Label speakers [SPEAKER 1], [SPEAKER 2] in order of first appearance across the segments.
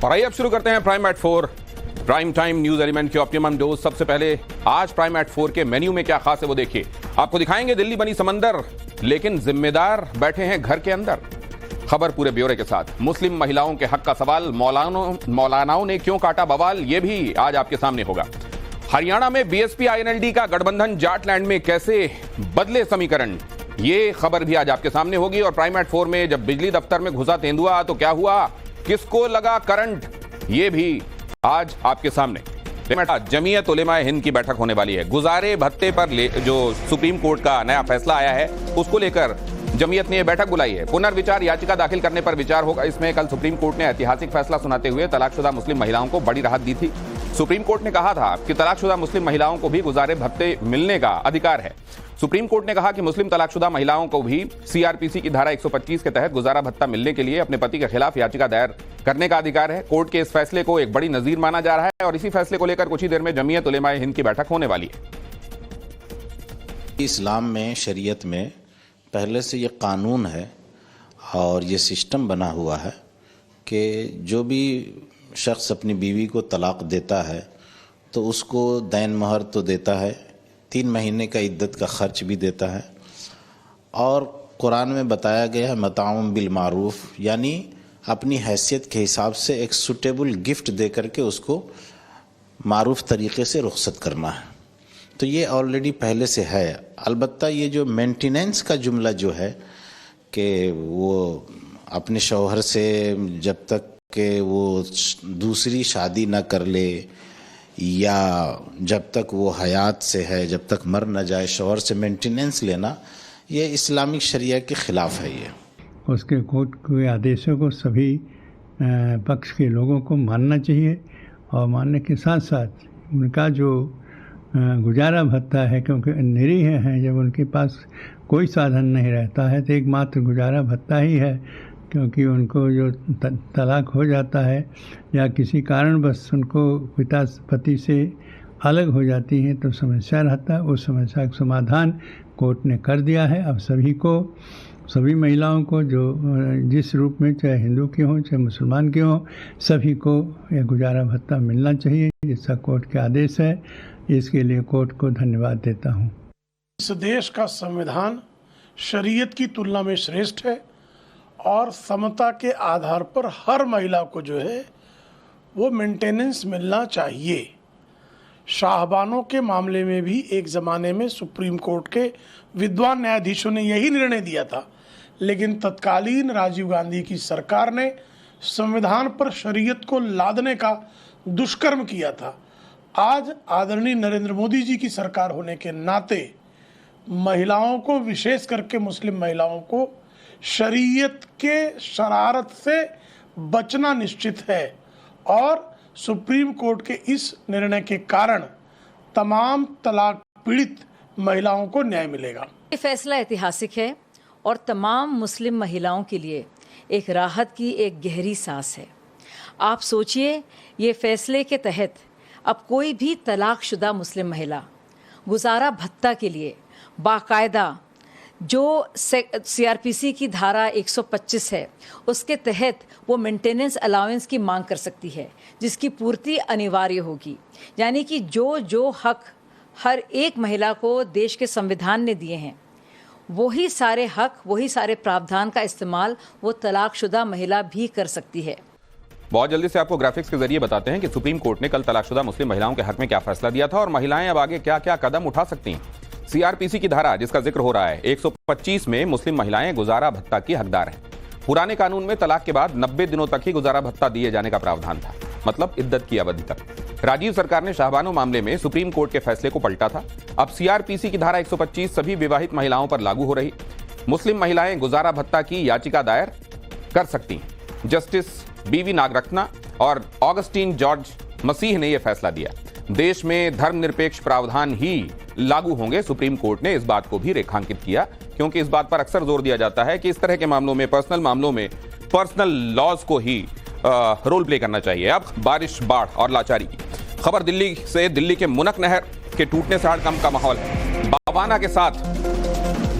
[SPEAKER 1] और आइए अब शुरू करते हैं prime eight 4 prime time news element की ऑप्टिमम डोज। सबसे पहले आज प्राइम एट 4 के मेन्यू में क्या खास है वो देखिए। आपको दिखाएंगे दिल्ली बनी समंदर लेकिन जिम्मेदार बैठे हैं घर के अंदर। खबर पूरे ब्यौरे के साथ। मुस्लिम महिलाओं के हक का सवाल, मौलानाओं ने क्यों काटा बवाल, ये भी आज आपके सामने होगा। हरियाणा में बीएसपी आईएनएलडी का गठबंधन जाटलैंड में कैसे बदले समीकरण, ये खबर भी आज आपके सामने होगी। और प्राइम एट 4 में जब बिजली दफ्तर में घुसा तेंदुआ तो क्या हुआ, किसको लगा करंट, ये भी आज आपके सामने। जमीयत उलेमा हिंद की बैठक होने वाली है। गुजारे भत्ते पर जो सुप्रीम कोर्ट का नया फैसला आया है उसको लेकर जमीयत ने यह बैठक बुलाई है। पुनर्विचार याचिका दाखिल करने पर विचार होगा। इसमें कल सुप्रीम कोर्ट ने ऐतिहासिक फैसला सुनाते हुए तलाकशुदा मुस्लिम महिलाओं को बड़ी राहत दी थी। सुप्रीम कोर्ट ने कहा था कि तलाकशुदा मुस्लिम महिलाओं को भी गुजारे भत्ते मिलने का अधिकार है। सुप्रीम कोर्ट ने कहा कि मुस्लिम तलाकशुदा महिलाओं को भी सीआरपीसी की धारा 125 के तहत गुजारा भत्ता मिलने के लिए अपने पति के खिलाफ याचिका दायर करने का अधिकार है। कोर्ट के इस फैसले को एक बड़ी नजीर माना जा रहा है और इसी फैसले को लेकर कुछ ही देर में जमीयत उलेमा हिंद की बैठक होने वाली है।
[SPEAKER 2] इस्लाम में, शरीयत में पहले से ये कानून है और ये सिस्टम बना हुआ है कि जो भी शख्स अपनी बीवी को तलाक देता है तो उसको दैन महर तो देता है, 3 महीने का इद्दत का खर्च भी देता है। और कुरान में बताया गया है मताउम बिल मारूफ, यानी अपनी हैसियत के हिसाब से एक सूटेबल गिफ्ट दे करके उसको मारूफ तरीक़े से रुखसत करना है। तो ये ऑलरेडी पहले से है। अलबत्ता ये जो मेंटेनेंस का जुमला जो है कि वो अपने शौहर से जब तक कि वो दूसरी शादी ना कर ले या जब तक वो हयात से है, जब तक मर न जाए, शौहर से मेंटेनेंस लेना, ये इस्लामिक शरिया के ख़िलाफ़ है। ये
[SPEAKER 3] उसके कोर्ट के आदेशों को सभी पक्ष के लोगों को मानना चाहिए और मानने के साथ साथ उनका जो गुजारा भत्ता है, क्योंकि निरीह हैं, जब उनके पास कोई साधन नहीं रहता है तो एकमात्र गुजारा भत्ता ही है। क्योंकि उनको जो तलाक हो जाता है या किसी कारणवश उनको पति से अलग हो जाती हैं तो समस्या रहता है। उस समस्या का समाधान कोर्ट ने कर दिया है। अब सभी महिलाओं को जो जिस रूप में, चाहे हिंदू की हों चाहे मुसलमान की हों, सभी को यह गुजारा भत्ता मिलना चाहिए, जिसका कोर्ट के आदेश है। इसके लिए कोर्ट को धन्यवाद देता हूँ।
[SPEAKER 4] इस देश का संविधान शरीयत की तुलना में श्रेष्ठ है और समता के आधार पर हर महिला को जो है वो मेंटेनेंस मिलना चाहिए। शाहबानों के मामले में भी एक ज़माने में सुप्रीम कोर्ट के विद्वान न्यायाधीशों ने यही निर्णय दिया था, लेकिन तत्कालीन राजीव गांधी की सरकार ने संविधान पर शरीयत को लादने का दुष्कर्म किया था। आज आदरणीय नरेंद्र मोदी जी की सरकार होने के नाते महिलाओं को, विशेष करके मुस्लिम महिलाओं को, शरीयत के शरारत से बचना निश्चित है और सुप्रीम कोर्ट के इस निर्णय के कारण तमाम तलाक पीड़ित महिलाओं को न्याय मिलेगा।
[SPEAKER 5] ये फैसला ऐतिहासिक है और तमाम मुस्लिम महिलाओं के लिए एक राहत की एक गहरी सांस है। आप सोचिए, ये फैसले के तहत अब कोई भी तलाकशुदा मुस्लिम महिला गुजारा भत्ता के लिए बाकायदा जो सीआरपीसी की धारा 125 है उसके तहत वो मेंटेनेंस अलाउंस की मांग कर सकती है, जिसकी पूर्ति अनिवार्य होगी। यानी कि जो हक हर एक महिला को देश के संविधान ने दिए हैं, वही सारे हक, वही सारे प्रावधान का इस्तेमाल वो तलाकशुदा महिला भी कर सकती है।
[SPEAKER 1] बहुत जल्दी से आपको ग्राफिक्स के जरिए बताते हैं कि सुप्रीम कोर्ट ने कल तलाकशुदा मुस्लिम महिलाओं के हक में क्या फैसला दिया था और महिलाएं अब आगे क्या क्या कदम उठा सकती हैं। सीआरपीसी की धारा जिसका जिक्र हो रहा है 125 में मुस्लिम महिलाएं गुजारा भत्ता की हकदार हैं। पुराने कानून में तलाक के बाद 90 दिनों तक ही गुजारा भत्ता दिए जाने का प्रावधान था, मतलब इद्दत की अवधि तक। राजीव सरकार ने शाहबानो मामले में सुप्रीम कोर्ट के फैसले को पलटा था। अब सीआरपीसी की धारा 125 सभी विवाहित महिलाओं पर लागू हो रही। मुस्लिम महिलाएं गुजारा भत्ता की याचिका दायर कर सकती हैं। जस्टिस बीवी नागरत्ना और ऑगस्टीन जॉर्ज मसीह ने यह फैसला दिया। देश में धर्मनिरपेक्ष प्रावधान ही लागू होंगे। सुप्रीम कोर्ट ने इस बात को भी रेखांकित किया, क्योंकि इस बात पर अक्सर जोर दिया जाता है कि इस तरह के मामलों में, पर्सनल मामलों में, पर्सनल लॉज को ही रोल प्ले करना चाहिए। अब बारिश, बाढ़ और लाचारी की खबर दिल्ली से। दिल्ली के मुनक नहर के टूटने से हड़कंप का माहौल है। बावाना के साथ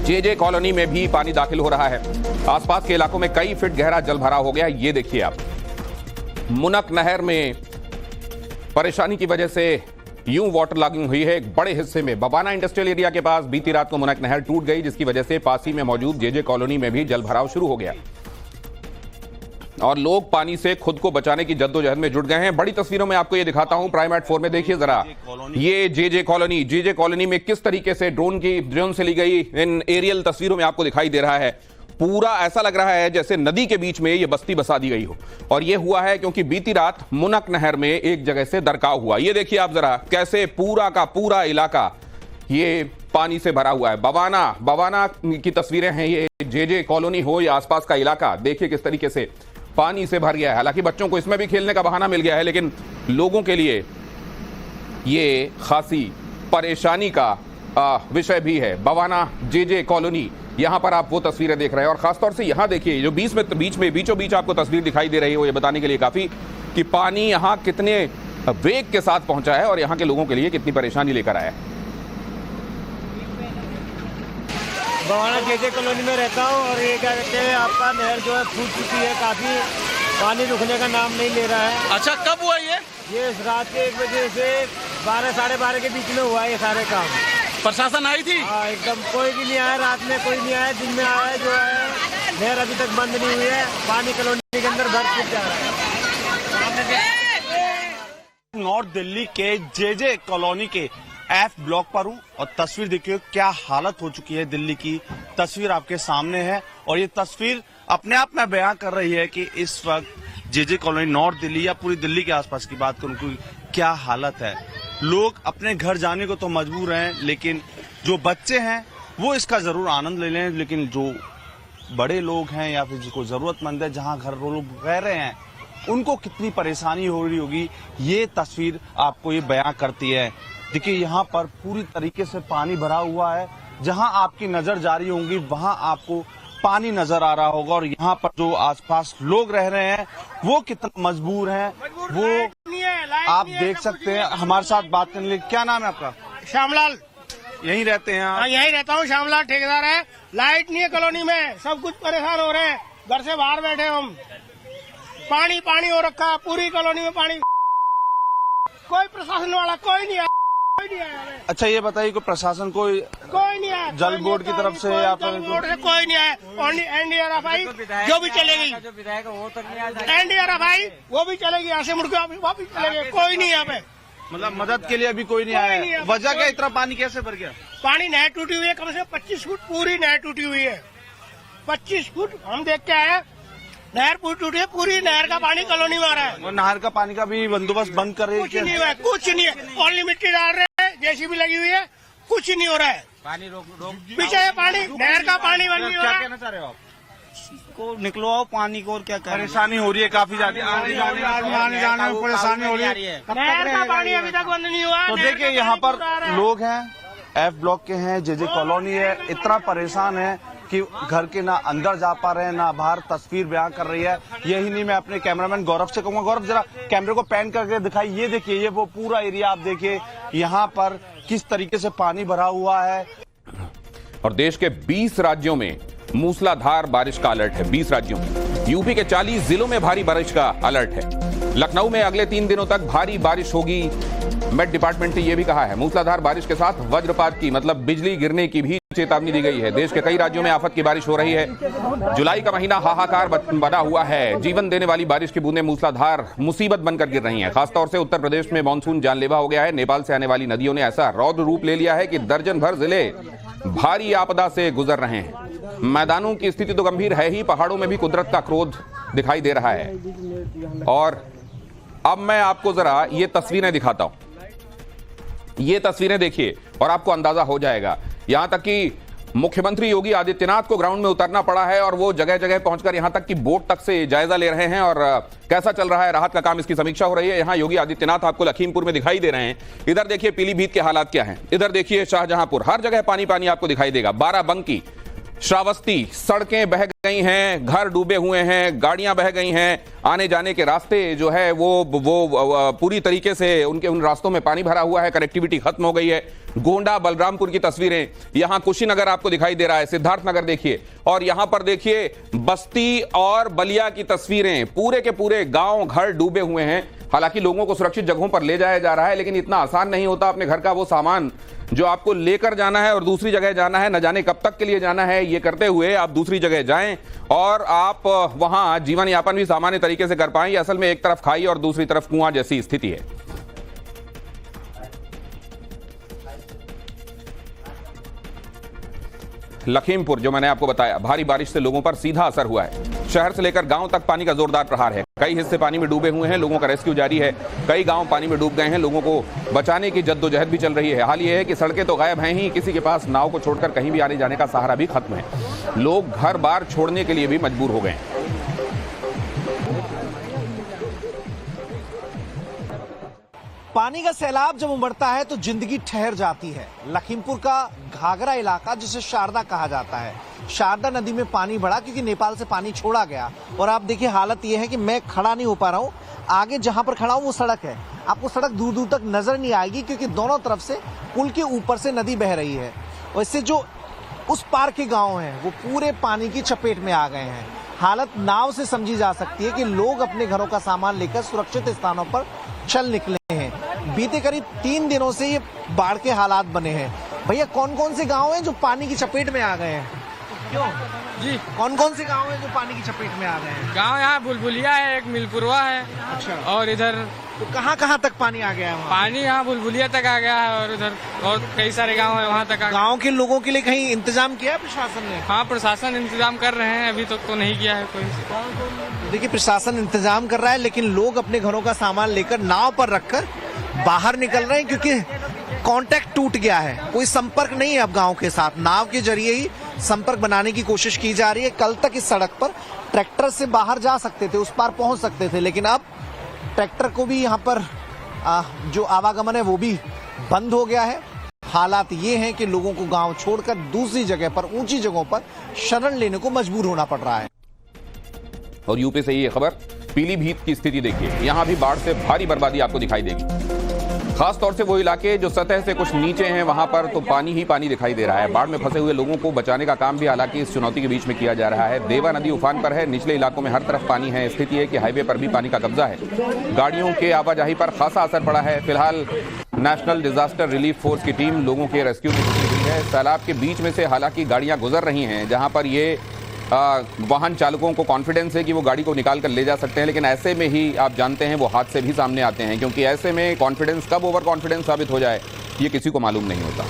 [SPEAKER 1] जेजे कॉलोनी में भी पानी दाखिल हो रहा है। आसपास के इलाकों में कई फीट गहरा जल भरा हो गया। ये देखिए आप, मुनक नहर में परेशानी की वजह से यूं वाटर लॉगिंग हुई है एक बड़े हिस्से में। बबाना इंडस्ट्रियल एरिया के पास बीती रात को मुनक नहर टूट गई, जिसकी वजह से पास ही में मौजूद जेजे कॉलोनी में भी जल भराव शुरू हो गया और लोग पानी से खुद को बचाने की जद्दोजहद में जुट गए हैं। बड़ी तस्वीरों में आपको ये दिखाता हूं प्राइम एट 4 में। देखिए जरा ये जेजे कॉलोनी में किस तरीके से ड्रोन से ली गई इन एरियल तस्वीरों में आपको दिखाई दे रहा है। पूरा ऐसा लग रहा है जैसे नदी के बीच में ये बस्ती बसा दी गई हो, और ये हुआ है क्योंकि बीती रात मुनक नहर में एक जगह से दरकाव हुआ। ये देखिए आप जरा कैसे पूरा का पूरा इलाका ये पानी से भरा हुआ है। बबाना की तस्वीरें हैं ये। जेजे कॉलोनी हो या आसपास का इलाका, देखिए किस तरीके से पानी से भर गया है। हालांकि बच्चों को इसमें भी खेलने का बहाना मिल गया है, लेकिन लोगों के लिए ये खासी परेशानी का विषय भी है। बबाना जेजे कॉलोनी, यहां पर आप वो तस्वीरें देख रहे हैं और खासतौर से यहां देखिए जो बीचों बीच आपको तस्वीर दिखाई दे रही है, वो ये बताने के लिए काफी कि पानी यहां कितने वेग के साथ पहुंचा है और यहां के लोगों के लिए कितनी परेशानी लेकर आया है।
[SPEAKER 6] बबाना जेजे कॉलोनी में रहता हूँ और ये क्या कहते हैं आपका नहर जो है फूट चुकी है, काफी पानी रुकने का नाम नहीं ले रहा है।
[SPEAKER 7] अच्छा, कब हुआ ये
[SPEAKER 6] रात के 1 बजे से 12 साढ़े 12 के बीच में हुआ है ये सारे काम।
[SPEAKER 7] प्रशासन आई थी?
[SPEAKER 6] हाँ, एकदम कोई भी नहीं आया, रात में कोई नहीं आया, दिन में आया है। जो है नहर अभी तक बंद नहीं हुई है, पानी कॉलोनी के अंदर भर फूट जा रहा है।
[SPEAKER 7] नॉर्थ दिल्ली के जेजे कॉलोनी के एफ ब्लॉक पर हूँ और तस्वीर देखिए क्या हालत हो चुकी है। दिल्ली की तस्वीर आपके सामने है और ये तस्वीर अपने आप में बयां कर रही है कि इस वक्त जेजे कॉलोनी नॉर्थ दिल्ली या पूरी दिल्ली के आसपास की बात करूं कि क्या हालत है। लोग अपने घर जाने को तो मजबूर हैं, लेकिन जो बच्चे हैं वो इसका जरूर आनंद ले लें, लेकिन जो बड़े लोग हैं या फिर जिनको जरूरतमंद है, जहां घर लोग रह रहे हैं, उनको कितनी परेशानी हो रही होगी, ये तस्वीर आपको ये बयां करती है। देखिए यहाँ पर पूरी तरीके से पानी भरा हुआ है। जहां आपकी नजर जा रही होंगी वहां आपको पानी नजर आ रहा होगा और यहाँ पर जो आसपास लोग रह रहे हैं वो कितना मजबूर हैं वो आप देख सकते हैं। हमारे साथ बात करने के लिए, क्या नाम है आपका?
[SPEAKER 6] श्यामलाल।
[SPEAKER 7] यहीं रहते हैं आप?
[SPEAKER 6] हाँ, यहीं रहता हूँ। श्यामलाल ठेकेदार है। लाइट नहीं है कॉलोनी में, सब कुछ परेशान हो रहे हैं, घर से बाहर बैठे हम। पानी पानी हो रखा है पूरी कॉलोनी में, पानी। कोई प्रशासन वाला कोई नहीं आया।
[SPEAKER 7] अच्छा, ये बताइए कि प्रशासन कोई
[SPEAKER 6] नहीं आया,
[SPEAKER 7] जल बोर्ड की तरफ से या फिर
[SPEAKER 6] कोई नहीं आया। एनडीआरएफ आई जो भी चलेगी, एनडीआरएफ आई वो भी चलेगी, यहाँ से मुड़ के वापिस चलेगी, कोई नहीं यहाँ पे।
[SPEAKER 7] मतलब मदद के लिए अभी कोई नहीं आया। वजह क्या, इतना पानी कैसे भर गया?
[SPEAKER 6] पानी नहर टूटी हुई है, कम से कम 25 फुट पूरी नहर टूटी हुई है। 25 फुट हम देख के आए, नहर पूरी टूटी है, पूरी नहर का पानी कॉलोनी में आ रहा है।
[SPEAKER 7] और नहर का पानी का भी बंदोबस्त बंद कर रही है?
[SPEAKER 6] कुछ नहीं हुआ है, कुछ नहीं है। ओनली मिट्टी डाल रहे हैं, जेसीबी लगी हुई है, कुछ नहीं हो रहा है।
[SPEAKER 7] पानी रोक
[SPEAKER 6] पीछे है पानी, नहर का पानी बंद नहीं हो रहा है।
[SPEAKER 7] क्या कहना चाह रहे हो आप?
[SPEAKER 6] को निकलवाओ पानी को, और क्या
[SPEAKER 7] परेशानी हो रही है काफी ज्यादा, आने जाने में परेशानी हो रही है।
[SPEAKER 6] नहर का पानी अभी तक बंद नहीं हुआ।
[SPEAKER 7] तो देखिए यहाँ पर लोग हैं, एफ ब्लॉक के हैं, जेजे कॉलोनी है, इतना परेशान है कि घर के ना अंदर जा पा रहे हैं ना बाहर। तस्वीर बयां कर रही है। यही नहीं, मैं अपने कैमरामैन गौरव से कहूंगा, गौरव जरा कैमरे को पैन करके दिखाई। ये देखिए, ये वो पूरा एरिया आप देखिए यहाँ पर किस तरीके से पानी भरा हुआ है।
[SPEAKER 1] और देश के 20 राज्यों में मूसलाधार बारिश का अलर्ट है। 20 राज्यों में, यूपी के 40 जिलों में भारी बारिश का अलर्ट है। लखनऊ में अगले 3 दिनों तक भारी बारिश होगी। मेट डिपार्टमेंट ने यह भी कहा है मूसलाधार बारिश के साथ वज्रपात की, मतलब बिजली गिरने की भी चेतावनी दी गई है। देश के कई राज्यों में आफत की बारिश हो रही है। जुलाई का महीना हाहाकार बना हुआ है। जीवन देने वाली बारिश की बूंदें मूसलाधार मुसीबत बनकर गिर रही हैं। खासतौर से उत्तर प्रदेश में मानसून जानलेवा हो गया है। नेपाल से आने वाली नदियों ने ऐसा रौद्र रूप ले लिया है कि दर्जन भर जिले भारी आपदा से गुजर रहे हैं। मैदानों की स्थिति तो गंभीर है ही, पहाड़ों में भी कुदरत का क्रोध दिखाई दे रहा है। और अब मैं आपको जरा ये तस्वीरें दिखाता हूं। ये तस्वीरें देखिए और आपको अंदाजा हो जाएगा। यहां तक कि मुख्यमंत्री योगी आदित्यनाथ को ग्राउंड में उतरना पड़ा है और वो जगह जगह पहुंचकर यहां तक कि बोट तक से जायजा ले रहे हैं और कैसा चल रहा है राहत का काम, इसकी समीक्षा हो रही है। यहां योगी आदित्यनाथ आपको लखीमपुर में दिखाई दे रहे हैं। इधर देखिए पीलीभीत के हालात क्या हैं, इधर देखिए शाहजहांपुर, हर जगह पानी पानी आपको दिखाई देगा। बाराबंकी श्रावस्ती, सड़कें बह गई हैं, घर डूबे हुए हैं, गाड़ियां बह गई हैं, आने जाने के रास्ते जो है वो पूरी तरीके से उन रास्तों में पानी भरा हुआ है, कनेक्टिविटी खत्म हो गई है। गोंडा बलरामपुर की तस्वीरें, यहां कुशीनगर आपको दिखाई दे रहा है, सिद्धार्थनगर देखिए, और यहां पर देखिए बस्ती और बलिया की तस्वीरें, पूरे के पूरे गांव घर डूबे हुए हैं। हालांकि लोगों को सुरक्षित जगहों पर ले जाया जा रहा है, लेकिन इतना आसान नहीं होता अपने घर का वो सामान जो आपको लेकर जाना है और दूसरी जगह जाना है, न जाने कब तक के लिए जाना है, ये करते हुए आप दूसरी जगह जाएं और आप वहां जीवन यापन भी सामान्य तरीके से कर पाएं। ये असल में एक तरफ खाई और दूसरी तरफ कुआं जैसी स्थिति है। लखीमपुर, जो मैंने आपको बताया, भारी बारिश से लोगों पर सीधा असर हुआ है। शहर से लेकर गांव तक पानी का जोरदार प्रहार है। कई हिस्से पानी में डूबे हुए हैं, लोगों का रेस्क्यू जारी है। कई गांव पानी में डूब गए हैं, लोगों को बचाने की जद्दोजहद भी चल रही है। हाल ये है कि सड़कें तो गायब हैं ही, किसी के पास नाव को छोड़कर कहीं भी आने जाने का सहारा भी खत्म है। लोग घर बार छोड़ने के लिए भी मजबूर हो गए हैं।
[SPEAKER 8] पानी का सैलाब जब उमड़ता है तो जिंदगी ठहर जाती है। लखीमपुर का घाघरा इलाका, जिसे शारदा कहा जाता है, शारदा नदी में पानी बढ़ा क्योंकि नेपाल से पानी छोड़ा गया। और आप देखिए हालत यह है कि मैं खड़ा नहीं हो पा रहा हूँ। आगे जहां पर खड़ा हूँ वो सड़क है, आपको सड़क दूर दूर तक नजर नहीं आएगी क्योंकि दोनों तरफ से पुल के ऊपर से नदी बह रही है। और इससे जो उस पार के गाँव हैं वो पूरे पानी की चपेट में आ गए हैं। हालत नाव से समझी जा सकती है कि लोग अपने घरों का सामान लेकर सुरक्षित स्थानों पर चल निकले हैं। बीते करीब 3 दिनों से ये बाढ़ के हालात बने हैं। भैया, कौन कौन से गांव हैं जो पानी की चपेट में आ गए हैं? क्यों जी, कौन कौन से गांव हैं जो पानी की चपेट में आ गए हैं?
[SPEAKER 9] गांव यहाँ बुलबुलिया है, एक मिलपुरवा है।
[SPEAKER 8] अच्छा।
[SPEAKER 9] और इधर
[SPEAKER 8] तो कहाँ तक पानी आ गया है?
[SPEAKER 9] पानी यहाँ बुलबुलिया तक आ गया है और उधर और कई सारे गांव है वहाँ तक आ गया।
[SPEAKER 8] गाँव के लोगों के लिए कहीं इंतजाम किया है प्रशासन ने?
[SPEAKER 9] हाँ, प्रशासन इंतजाम कर रहे हैं, अभी तक तो नहीं किया है कोई।
[SPEAKER 8] देखिए, प्रशासन इंतजाम कर रहा है, लेकिन लोग अपने घरों का सामान लेकर नाव पर रखकर बाहर निकल रहे हैं क्योंकि कांटेक्ट टूट गया है। कोई संपर्क नहीं है अब गांव के साथ। नाव के जरिए ही संपर्क बनाने की कोशिश की जा रही है। कल तक इस सड़क पर ट्रैक्टर से बाहर जा सकते थे, उस पार पहुंच सकते थे, लेकिन अब ट्रैक्टर को भी यहाँ पर जो आवागमन है वो भी बंद हो गया है। हालात ये हैं कि लोगों को गांव छोड़कर दूसरी जगह पर, ऊंची जगहों पर शरण लेने को मजबूर होना पड़ रहा है।
[SPEAKER 1] और यूपी से ये खबर, पीलीभीत की स्थिति देखिए, यहां भी बाढ़ से भारी बर्बादी आपको दिखाई देगी। खास तौर से वो इलाके जो सतह से कुछ नीचे हैं, वहां पर तो पानी ही पानी दिखाई दे रहा है। बाढ़ में फंसे हुए लोगों को बचाने का काम भी हालांकि इस चुनौती के बीच में किया जा रहा है। देवा नदी उफान पर है, निचले इलाकों में हर तरफ पानी है। स्थिति है कि हाईवे पर भी पानी का कब्जा है। गाड़ियों के आवाजाही पर खासा असर पड़ा है। फिलहाल नेशनल डिजास्टर रिलीफ फोर्स की टीम लोगों के रेस्क्यू में जुटी हुई है। सैलाब के बीच में से हालांकि गाड़ियां गुजर रही हैं, जहां पर ये वाहन चालकों को कॉन्फिडेंस है कि वो गाड़ी को निकाल कर ले जा सकते हैं, लेकिन ऐसे में ही आप जानते हैं वो हादसे भी सामने आते हैं, क्योंकि ऐसे में कॉन्फिडेंस कब ओवर कॉन्फिडेंस साबित हो जाए ये किसी को मालूम नहीं होता।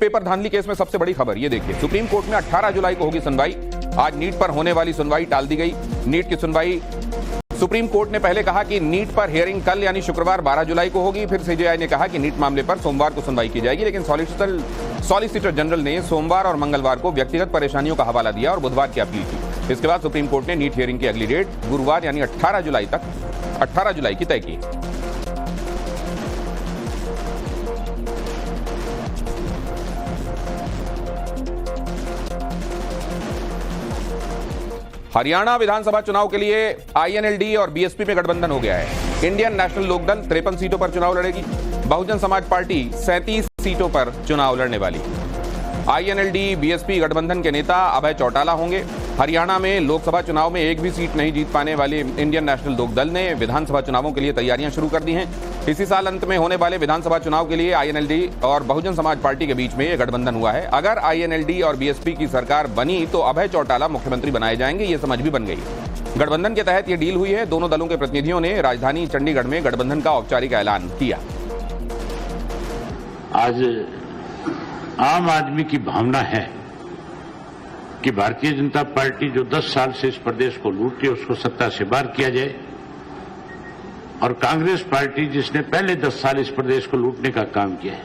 [SPEAKER 1] पेपर धांधली केस में सबसे बड़ी खबर ये देखिए, सुप्रीम कोर्ट में 18 जुलाई को होगी सुनवाई। आज नीट पर होने वाली सुनवाई टाल दी गई। नीट की सुनवाई, सुप्रीम कोर्ट ने पहले कहा कि नीट पर हियरिंग कल यानी शुक्रवार 12 जुलाई को होगी। फिर सीजेआई ने कहा कि नीट मामले पर सोमवार को सुनवाई की जाएगी, लेकिन सॉलिसिटर जनरल ने सोमवार और मंगलवार को व्यक्तिगत परेशानियों का हवाला दिया और बुधवार की अपील की। इसके बाद सुप्रीम कोर्ट ने नीट हियरिंग की अगली डेट गुरुवार यानी 18 जुलाई की तय की। हरियाणा विधानसभा चुनाव के लिए आईएनएलडी और बीएसपी में गठबंधन हो गया है। इंडियन नेशनल लोकदल 53 सीटों पर चुनाव लड़ेगी। बहुजन समाज पार्टी 37 सीटों पर चुनाव लड़ने वाली। आईएनएलडी बीएसपी गठबंधन के नेता अभय चौटाला होंगे। हरियाणा में लोकसभा चुनाव में एक भी सीट नहीं जीत पाने वाली इंडियन नेशनल लोकदल ने विधानसभा चुनावों के लिए तैयारियां शुरू कर दी हैं। इसी साल अंत में होने वाले विधानसभा चुनाव के लिए आईएनएलडी और बहुजन समाज पार्टी के बीच में यह गठबंधन हुआ है। अगर आईएनएलडी और बीएसपी की सरकार बनी तो अभय चौटाला मुख्यमंत्री बनाए जाएंगे, ये समझ भी बन गई। गठबंधन के तहत यह डील हुई है। दोनों दलों के प्रतिनिधियों ने राजधानी चंडीगढ़ में गठबंधन का औपचारिक ऐलान किया।
[SPEAKER 10] आज आम आदमी की भावना है कि भारतीय जनता पार्टी जो 10 साल से इस प्रदेश को लूटी, उसको सत्ता से बाहर किया जाए, और कांग्रेस पार्टी जिसने पहले 10 साल इस प्रदेश को लूटने का काम किया है,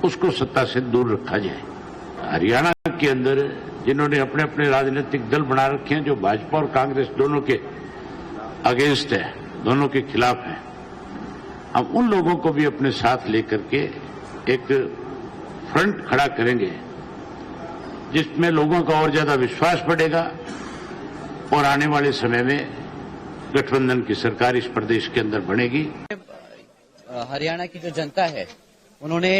[SPEAKER 10] उसको सत्ता से दूर रखा जाए। हरियाणा के अंदर जिन्होंने अपने अपने राजनीतिक दल बना रखे हैं, जो भाजपा और कांग्रेस दोनों के अगेंस्ट है, दोनों के खिलाफ है, हम उन लोगों को भी अपने साथ लेकर के एक फ्रंट खड़ा करेंगे जिसमें लोगों का और ज्यादा विश्वास बढ़ेगा और आने वाले समय में गठबंधन की सरकार इस प्रदेश के अंदर बनेगी।
[SPEAKER 11] हरियाणा की जो जनता है उन्होंने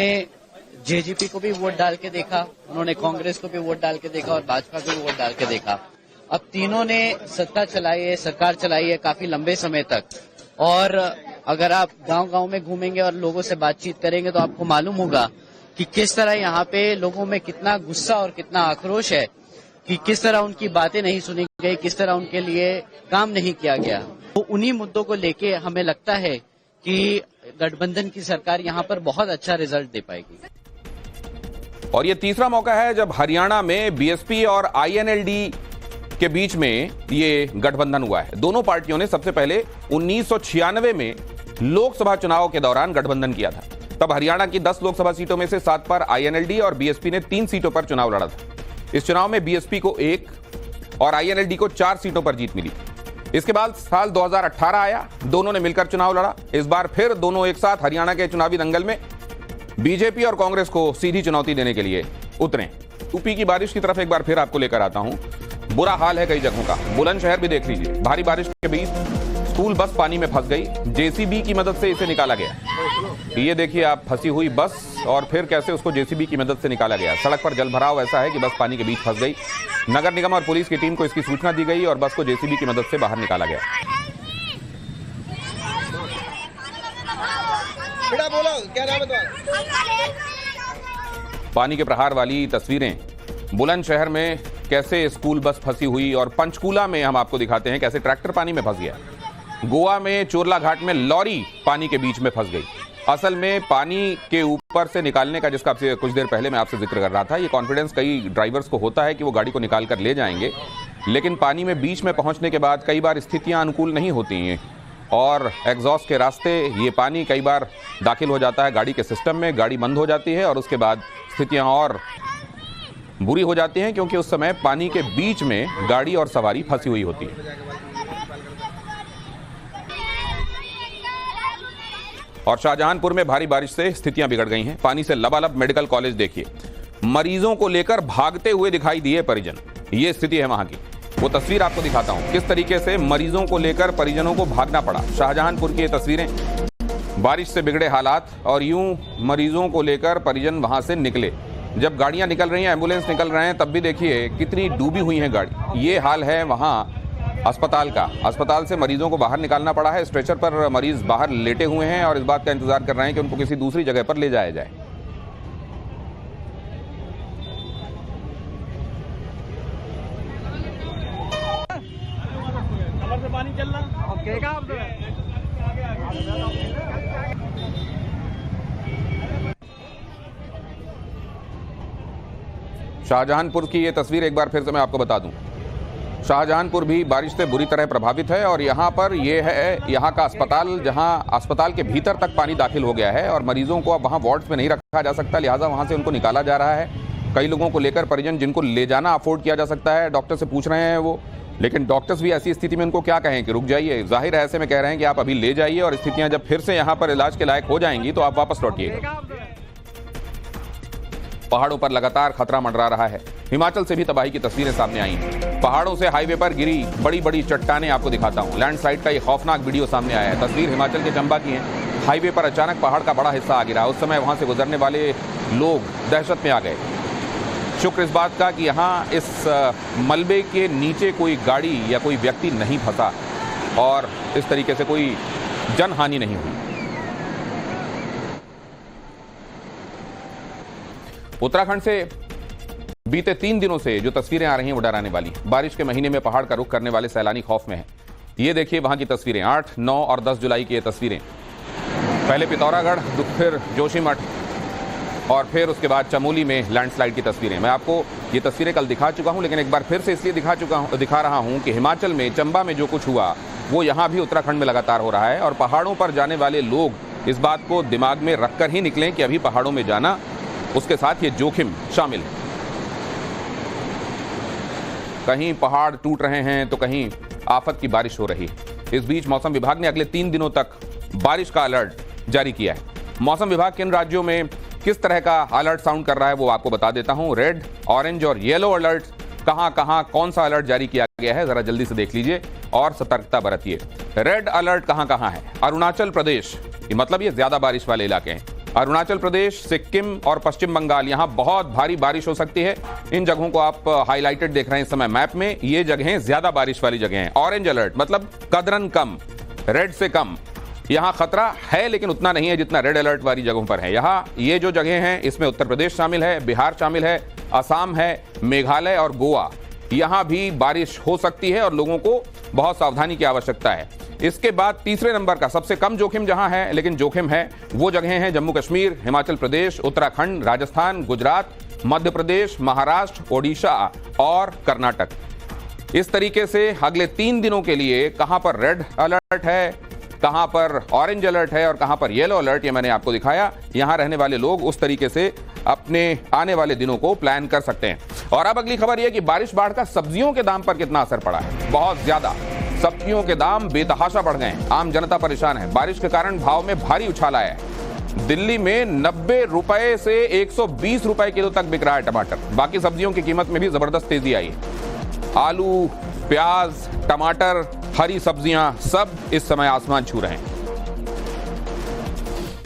[SPEAKER 11] जेजेपी को भी वोट डाल के देखा, उन्होंने कांग्रेस को भी वोट डाल के देखा और भाजपा को भी वोट डाल के देखा। अब तीनों ने सत्ता चलाई है, सरकार चलाई है काफी लंबे समय तक, और अगर आप गांव-गांव में घूमेंगे और लोगों से बातचीत करेंगे तो आपको मालूम होगा कि किस तरह यहाँ पे लोगों में कितना गुस्सा और कितना आक्रोश है, कि किस तरह उनकी बातें नहीं सुनी गई, किस तरह उनके लिए काम नहीं किया गया। तो उन्हीं मुद्दों को लेके हमें लगता है कि गठबंधन की सरकार यहाँ पर बहुत अच्छा रिजल्ट दे पाएगी।
[SPEAKER 1] और ये तीसरा मौका है जब हरियाणा में बीएसपी और आईएनएलडी के बीच में ये गठबंधन हुआ है। दोनों पार्टियों ने सबसे पहले 1996 में लोकसभा चुनाव के दौरान गठबंधन किया था। तब हरियाणा की 10 लोकसभा सीटों में से 7 पर आईएनएलडी और बीएसपी ने 3 सीटों पर चुनाव लड़ा था। इस चुनाव में बीएसपी को 1 और आईएनएलडी को 4 सीटों पर जीत मिली। इसके बाद साल 2018 आया, दोनों ने मिलकर चुनाव लड़ा। इस बार फिर दोनों एक साथ हरियाणा के चुनावी दंगल में बीजेपी और कांग्रेस को सीधी चुनौती देने के लिए उतरे। यूपी की बारिश की तरफ एक बार फिर आपको लेकर आता हूं। बुरा हाल है कई जगहों का, बुलंदशहर भी देख लीजिए। भारी बारिश के बीच स्कूल बस पानी में फंस गई, जेसीबी की मदद से इसे निकाला गया। ये देखिए आप, फंसी हुई बस और फिर कैसे उसको जेसीबी की मदद से निकाला गया। सड़क पर जलभराव ऐसा है कि बस पानी के बीच फंस गई। नगर निगम और पुलिस की टीम को इसकी सूचना दी गई और बस को जेसीबी की मदद से बाहर निकाला गया।
[SPEAKER 6] क्या नाम है?
[SPEAKER 1] पानी के प्रहार वाली तस्वीरें बुलंदशहर में कैसे स्कूल बस फंसी हुई, और पंचकूला में हम आपको दिखाते हैं कैसे ट्रैक्टर पानी में फंस गया। गोवा में चोरला घाट में लॉरी पानी के बीच में फंस गई। असल में पानी के ऊपर से निकालने का, जिसका कुछ देर पहले मैं आपसे जिक्र कर रहा था, ये कॉन्फिडेंस कई ड्राइवर्स को होता है कि वो गाड़ी को निकाल कर ले जाएंगे, लेकिन पानी में बीच में पहुंचने के बाद कई बार स्थितियां अनुकूल नहीं होती हैं और एग्जॉस्ट के रास्ते ये पानी कई बार दाखिल हो जाता है गाड़ी के सिस्टम में, गाड़ी बंद हो जाती है और उसके बाद स्थितियां और बुरी हो जाती हैं, क्योंकि उस समय पानी के बीच में गाड़ी और सवारी फंसी हुई होती है। और शाहजहांपुर में भारी बारिश से स्थितियां बिगड़ गई हैं। पानी से लबालब मेडिकल कॉलेज देखिए, मरीजों को लेकर भागते हुए दिखाई दिए परिजन। ये स्थिति है वहां की। वो तस्वीर आपको दिखाता हूं किस तरीके से मरीजों को लेकर परिजनों को भागना पड़ा। शाहजहांपुर की ये तस्वीरें, बारिश से बिगड़े हालात और यूं मरीजों को लेकर परिजन वहां से निकले। जब गाड़ियां निकल रही हैं, एम्बुलेंस निकल रहे हैं, तब भी देखिए कितनी डूबी हुई हैं गाड़ी। ये हाल है वहां अस्पताल का। अस्पताल से मरीजों को बाहर निकालना पड़ा है। स्ट्रेचर पर मरीज बाहर लेटे हुए हैं और इस बात का इंतजार कर रहे हैं कि उनको किसी दूसरी जगह पर ले जाया जाए।
[SPEAKER 6] पानी चल रहा
[SPEAKER 1] शाहजहांपुर की ये तस्वीर एक बार फिर से मैं आपको बता दूं। शाहजहांपुर भी बारिश से बुरी तरह प्रभावित है और यहाँ पर ये है यहाँ का अस्पताल, जहाँ अस्पताल के भीतर तक पानी दाखिल हो गया है और मरीजों को अब वहाँ वार्ड्स में नहीं रखा जा सकता, लिहाजा वहाँ से उनको निकाला जा रहा है। कई लोगों को लेकर परिजन जिनको ले जाना अफोर्ड किया जा सकता है, डॉक्टर से पूछ रहे हैं वो, लेकिन डॉक्टर्स भी ऐसी स्थिति में उनको क्या कहें कि रुक जाइए। जाहिर है ऐसे में कह रहे हैं कि आप अभी ले जाइए और स्थितियां जब फिर से यहाँ पर इलाज के लायक हो जाएंगी तो आप वापस लौटिएगा। पहाड़ों पर लगातार खतरा मंडरा रहा है। हिमाचल से भी तबाही की तस्वीरें सामने आई हैं। पहाड़ों से हाईवे पर गिरी बड़ी बड़ी चट्टानें आपको दिखाता हूं। लैंडस्लाइड का ये खौफनाक वीडियो सामने आया है। तस्वीर हिमाचल के चंबा की है। हाईवे पर अचानक पहाड़ का बड़ा हिस्सा आ गिरा। उस समय वहां से गुजरने वाले लोग दहशत में आ गए। शुक्र इस बात का कि यहाँ इस मलबे के नीचे कोई गाड़ी या कोई व्यक्ति नहीं फंसा और इस तरीके से कोई जनहानि नहीं हुई। उत्तराखंड से बीते 3 दिनों से जो तस्वीरें आ रही हैं वो डराने वाली। बारिश के महीने में पहाड़ का रुख करने वाले सैलानी खौफ में हैं। ये देखिए वहां की तस्वीरें, 8, 9 और 10 जुलाई की ये तस्वीरें। पहले पिथौरागढ़, फिर जोशीमठ और फिर उसके बाद चमोली में लैंडस्लाइड की तस्वीरें। मैं आपको ये तस्वीरें कल दिखा चुका हूं, लेकिन एक बार फिर से इसलिए दिखा रहा हूं कि हिमाचल में चंबा में जो कुछ हुआ वो यहां भी उत्तराखंड में लगातार हो रहा है। और पहाड़ों पर जाने वाले लोग इस बात को दिमाग में रखकर ही निकलें कि अभी पहाड़ों में जाना, उसके साथ ये जोखिम शामिल है। कहीं पहाड़ टूट रहे हैं तो कहीं आफत की बारिश हो रही है। इस बीच मौसम विभाग ने अगले 3 दिनों तक बारिश का अलर्ट जारी किया है। मौसम विभाग किन राज्यों में किस तरह का अलर्ट साउंड कर रहा है वो आपको बता देता हूं। रेड, ऑरेंज और येलो अलर्ट कहां कहां कौन सा अलर्ट जारी किया गया है जरा जल्दी से देख लीजिए और सतर्कता बरतिए। रेड अलर्ट कहां कहां है? अरुणाचल प्रदेश, मतलब ये ज्यादा बारिश वाले इलाके हैं। अरुणाचल प्रदेश, सिक्किम और पश्चिम बंगाल, यहां बहुत भारी बारिश हो सकती है। इन जगहों को आप हाईलाइटेड देख रहे हैं इस समय मैप में, ये जगहें ज्यादा बारिश वाली जगह हैं। ऑरेंज अलर्ट मतलब कदरन कम, रेड से कम, यहां खतरा है लेकिन उतना नहीं है जितना रेड अलर्ट वाली जगहों पर है। यहां ये जो जगह हैं इसमें उत्तर प्रदेश शामिल है, बिहार शामिल है, असम है, मेघालय और गोवा, यहां भी बारिश हो सकती है और लोगों को बहुत सावधानी की आवश्यकता है। इसके बाद तीसरे नंबर का सबसे कम जोखिम जहां है लेकिन जोखिम है वो जगहें हैं जम्मू कश्मीर, हिमाचल प्रदेश, उत्तराखंड, राजस्थान, गुजरात, मध्य प्रदेश, महाराष्ट्र, ओडिशा और कर्नाटक। इस तरीके से अगले 3 दिनों के लिए कहां पर रेड अलर्ट है, कहां पर ऑरेंज अलर्ट है और कहां पर येलो अलर्ट, ये मैंने आपको दिखाया। यहां रहने वाले लोग उस तरीके से अपने आने वाले दिनों को प्लान कर सकते हैं। और अब अगली खबर यह कि बारिश बाढ़ का सब्जियों के दाम पर कितना असर पड़ा है। बहुत ज्यादा सब्जियों के दाम बेतहाशा बढ़ गए, आम जनता परेशान है। बारिश के कारण भाव में भारी उछाल आया है। दिल्ली में 90 रुपए से 120 रुपए किलो तक बिक रहा है टमाटर। बाकी सब्जियों की कीमत में भी जबरदस्त तेजी आई है। आलू, प्याज, टमाटर, हरी सब्जियां सब इस समय आसमान छू रहे हैं।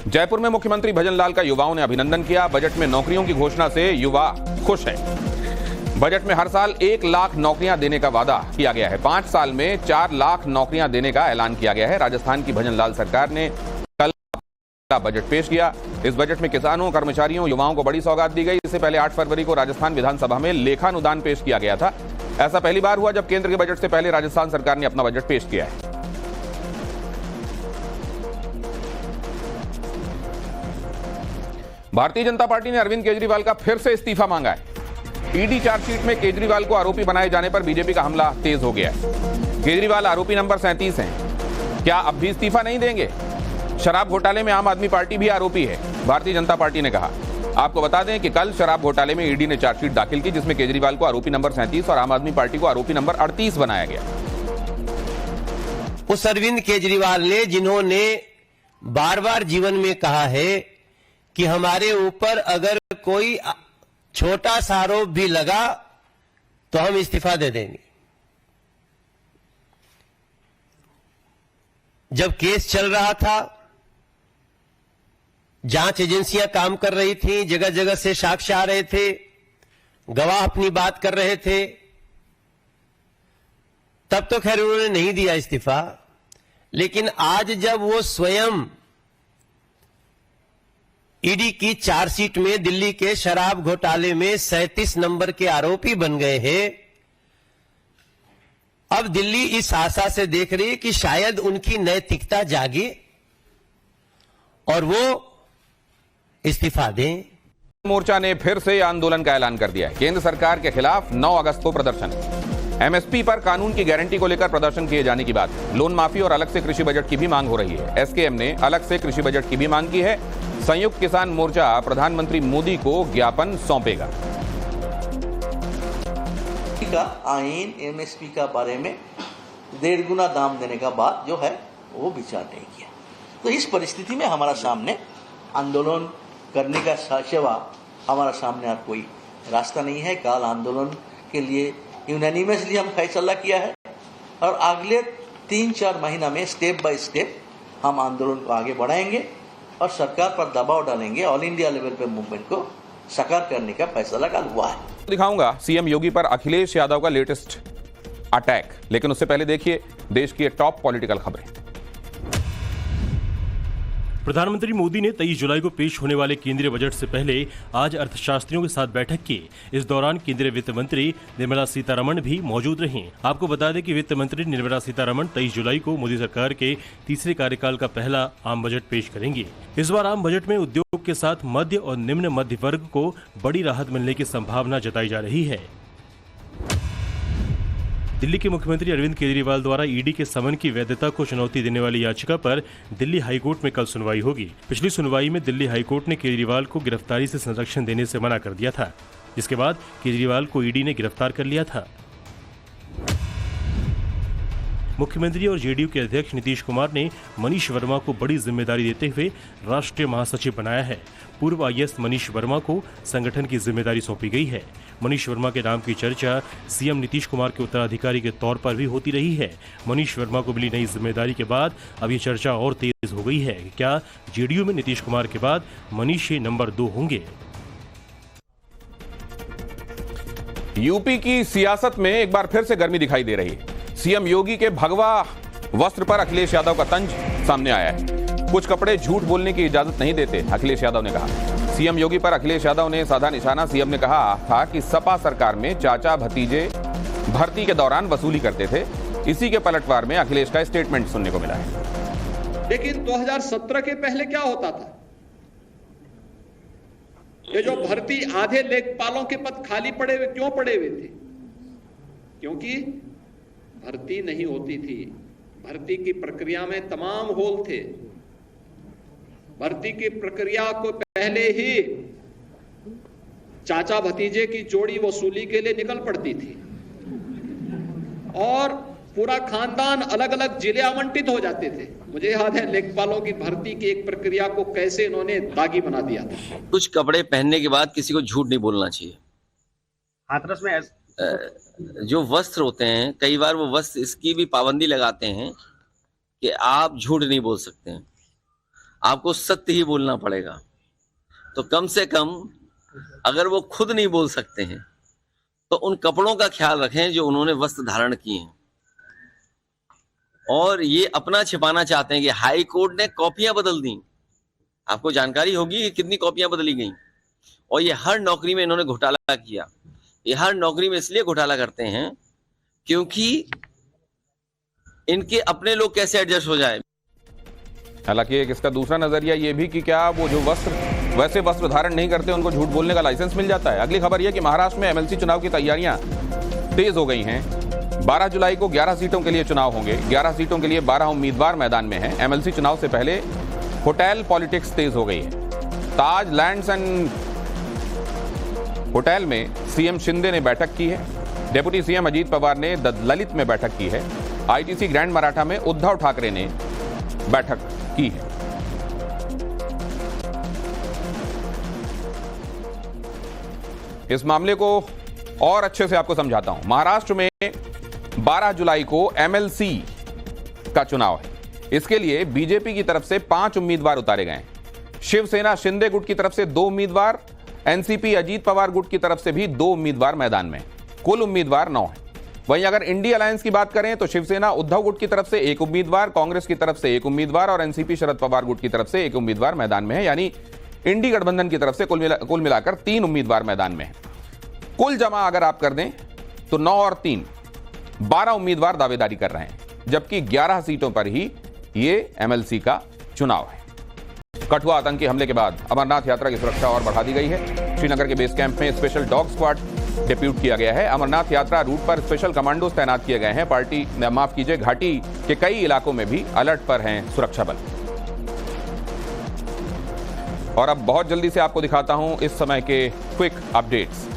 [SPEAKER 1] जयपुर में मुख्यमंत्री भजनलाल का युवाओं ने अभिनंदन किया। बजट में नौकरियों की घोषणा से युवा खुश हैं। बजट में हर साल 1 लाख नौकरियां देने का वादा किया गया है। 5 साल में 4 लाख नौकरियां देने का ऐलान किया गया है। राजस्थान की भजनलाल सरकार ने कल बजट पेश किया। इस बजट में किसानों, कर्मचारियों, युवाओं को बड़ी सौगात दी गई। इससे पहले 8 फरवरी को राजस्थान विधानसभा में लेखानुदान पेश किया गया था। ऐसा पहली बार हुआ जब केंद्र के बजट से पहले राजस्थान सरकार ने अपना बजट पेश किया है। भारतीय जनता पार्टी ने अरविंद केजरीवाल का फिर से इस्तीफा मांगा है। ईडी चार्जशीट में केजरीवाल को आरोपी बनाए जाने पर बीजेपी का हमला तेज हो गया है। केजरीवाल आरोपी नंबर 37 हैं। क्या अब भी इस्तीफा नहीं देंगे? शराब घोटाले में आम आदमी पार्टी भी आरोपी है, भारतीय जनता पार्टी ने कहा। आपको बता दें कि कल शराब घोटाले में ईडी ने चार्जशीट दाखिल की जिसमें केजरीवाल को आरोपी नंबर 37 और आम आदमी पार्टी को आरोपी नंबर 38 बनाया गया।
[SPEAKER 12] उस अरविंद केजरीवाल ने जिन्होंने बार बार जीवन में कहा है कि हमारे ऊपर अगर कोई छोटा सा आरोप भी लगा तो हम इस्तीफा दे देंगे। जब केस चल रहा था, जांच एजेंसियां काम कर रही थी, जगह जगह से साक्ष्य आ रहे थे, गवाह अपनी बात कर रहे थे, तब तो खैर उन्होंने नहीं दिया इस्तीफा। लेकिन आज जब वो स्वयं ईडी की चार्जशीट में दिल्ली के शराब घोटाले में 37 नंबर के आरोपी बन गए हैं, अब दिल्ली इस आशा से देख रही है कि शायद उनकी नैतिकता जागे और वो इस्तीफा दें।
[SPEAKER 1] मोर्चा ने फिर से आंदोलन का ऐलान कर दिया है। केंद्र सरकार के खिलाफ 9 अगस्त को प्रदर्शन। एमएसपी पर कानून की गारंटी को लेकर प्रदर्शन किए जाने की बात। लोन माफी और अलग से कृषि बजट की भी मांग हो रही है। एसकेएम ने अलग से कृषि बजट की भी मांग की है। संयुक्त किसान मोर्चा प्रधानमंत्री मोदी को ज्ञापन सौंपेगा।
[SPEAKER 13] का आईन एमएसपी का बारे में 1.5 गुना दाम देने का बात जो है वो विचार नहीं किया। तो इस परिस्थिति में हमारा सामने आंदोलन करने का सिवा हमारा सामने और कोई रास्ता नहीं है। कल आंदोलन के लिए यूनानिमसली हम फैसला किया है और अगले 3-4 महीना में स्टेप बाय स्टेप हम आंदोलन को आगे बढ़ाएंगे और सरकार पर दबाव डालेंगे। ऑल इंडिया लेवल पे मूवमेंट को साकार करने का फैसला कल हुआ है।
[SPEAKER 1] दिखाऊंगा सीएम योगी पर अखिलेश यादव का लेटेस्ट अटैक, लेकिन उससे पहले देखिए देश की टॉप पॉलिटिकल खबरें।
[SPEAKER 14] प्रधानमंत्री मोदी ने 23 जुलाई को पेश होने वाले केंद्रीय बजट से पहले आज अर्थशास्त्रियों के साथ बैठक की। इस दौरान केंद्रीय वित्त मंत्री निर्मला सीतारमण भी मौजूद रहीं। आपको बता दें कि वित्त मंत्री निर्मला सीतारमण 23 जुलाई को मोदी सरकार के तीसरे कार्यकाल का पहला आम बजट पेश करेंगी। इस बार आम बजट में उद्योग के साथ मध्य और निम्न मध्य वर्ग को बड़ी राहत मिलने की संभावना जताई जा रही है। दिल्ली के मुख्यमंत्री अरविंद केजरीवाल द्वारा ईडी के समन की वैधता को चुनौती देने वाली याचिका पर दिल्ली हाईकोर्ट में कल सुनवाई होगी। पिछली सुनवाई में दिल्ली हाईकोर्ट ने केजरीवाल को गिरफ्तारी से संरक्षण देने से मना कर दिया था, जिसके बाद केजरीवाल को ईडी ने गिरफ्तार कर लिया था। मुख्यमंत्री और जेडीयू के अध्यक्ष नीतीश कुमार ने मनीष वर्मा को बड़ी जिम्मेदारी देते हुए राष्ट्रीय महासचिव बनाया है। पूर्व आईएएस मनीष वर्मा को संगठन की जिम्मेदारी सौंपी गई है। मनीष वर्मा के नाम की चर्चा सीएम नीतीश कुमार के उत्तराधिकारी के तौर पर भी होती रही है। मनीष वर्मा को मिली नई जिम्मेदारी के बाद अब ये चर्चा और तेज हो गई है। क्या जेडीयू में नीतीश कुमार के बाद मनीष ही नंबर 2 होंगे?
[SPEAKER 1] यूपी की सियासत में एक बार फिर से गर्मी दिखाई दे रही है। सीएम योगी के भगवा वस्त्र पर अखिलेश यादव का तंज सामने आया है। कुछ कपड़े झूठ बोलने की इजाजत नहीं देते, अखिलेश यादव ने कहा। सीएम योगी पर अखिलेश यादव ने साधा निशाना। सीएम ने कहा था कि सपा सरकार में चाचा भतीजे भर्ती के दौरान वसूली करते थे। इसी के पलटवार में अखिलेश का स्टेटमेंट सुनने को मिला है।
[SPEAKER 15] लेकिन 2017 के पहले क्या होता था? ये जो भर्ती आधे लेखपालों के पद खाली पड़े हुए क्यों पड़े हुए थे? क्योंकि भर्ती नहीं होती थी। भर्ती की प्रक्रिया में तमाम होल थे। भर्ती की प्रक्रिया को पहले ही चाचा भतीजे की जोड़ी वसूली के लिए निकल पड़ती थी और पूरा खानदान अलग अलग जिले आवंटित हो जाते थे। मुझे याद है लेखपालों की भर्ती की एक प्रक्रिया को कैसे इन्होंने दागी बना दिया था।
[SPEAKER 12] कुछ कपड़े पहनने के बाद किसी को झूठ नहीं बोलना चाहिए।
[SPEAKER 15] हाथरस में
[SPEAKER 12] जो वस्त्र होते हैं, कई बार वो वस्त्र इसकी भी पाबंदी लगाते हैं कि आप झूठ नहीं बोल सकते हैं, आपको सत्य ही बोलना पड़ेगा। तो कम से कम अगर वो खुद नहीं बोल सकते हैं तो उन कपड़ों का ख्याल रखें जो उन्होंने वस्त्र धारण किए हैं। और ये अपना छिपाना चाहते हैं कि हाई कोर्ट ने कॉपियां बदल दी। आपको जानकारी होगी कि कितनी कॉपियां बदली गई। और ये हर नौकरी में इन्होंने घोटाला किया। ये हर नौकरी में इसलिए घोटाला करते हैं क्योंकि इनके अपने लोग कैसे एडजस्ट हो जाए।
[SPEAKER 1] हालांकि एक इसका दूसरा नजरिया ये भी कि क्या वो जो वैसे वस्त्र धारण नहीं करते उनको झूठ बोलने का लाइसेंस मिल जाता है। अगली खबर यह कि महाराष्ट्र में एमएलसी चुनाव की तैयारियां तेज हो गई हैं। 12 जुलाई को 11 सीटों के लिए चुनाव होंगे। 11 सीटों के लिए 12 उम्मीदवार मैदान में हैं। एमएलसी चुनाव से पहले होटल पॉलिटिक्स तेज हो गई है। ताज लैंड्स एंड होटल में सीएम शिंदे ने बैठक की है। डेप्यूटी सीएम अजीत पवार ने ललित में बैठक की है। आईटीसी ग्रैंड मराठा में उद्धव ठाकरे ने बैठक की है। इस मामले को और अच्छे से आपको समझाता हूं। महाराष्ट्र में 12 जुलाई को एमएलसी का चुनाव है। इसके लिए बीजेपी की तरफ से 5 उम्मीदवार उतारे गए हैं। शिवसेना शिंदे गुट की तरफ से 2 उम्मीदवार, एनसीपी अजीत पवार गुट की तरफ से भी 2 उम्मीदवार मैदान में। कुल उम्मीदवार 9 हैं। वहीं अगर इंडिया अलायंस की बात करें तो शिवसेना उद्धव गुट की तरफ से 1 उम्मीदवार, कांग्रेस की तरफ से 1 उम्मीदवार और एनसीपी शरद पवार गुट की तरफ से 1 उम्मीदवार मैदान में है। यानी इंडी गठबंधन की तरफ से कुल मिलाकर 3 उम्मीदवार मैदान में है। कुल जमा अगर आप कर दें तो 9 और 3 12 उम्मीदवार दावेदारी कर रहे हैं, जबकि 11 सीटों पर ही ये एमएलसी का चुनाव है। कठुआ आतंकी हमले के बाद अमरनाथ यात्रा की सुरक्षा और बढ़ा दी गई है। श्रीनगर के बेस कैंप में स्पेशल डॉग स्क्वाड डिप्यूट किया गया है। अमरनाथ यात्रा रूट पर स्पेशल कमांडोज तैनात किए गए हैं। घाटी के कई इलाकों में भी अलर्ट पर हैं सुरक्षा बल। और अब बहुत जल्दी से आपको दिखाता हूं इस समय के क्विक अपडेट्स।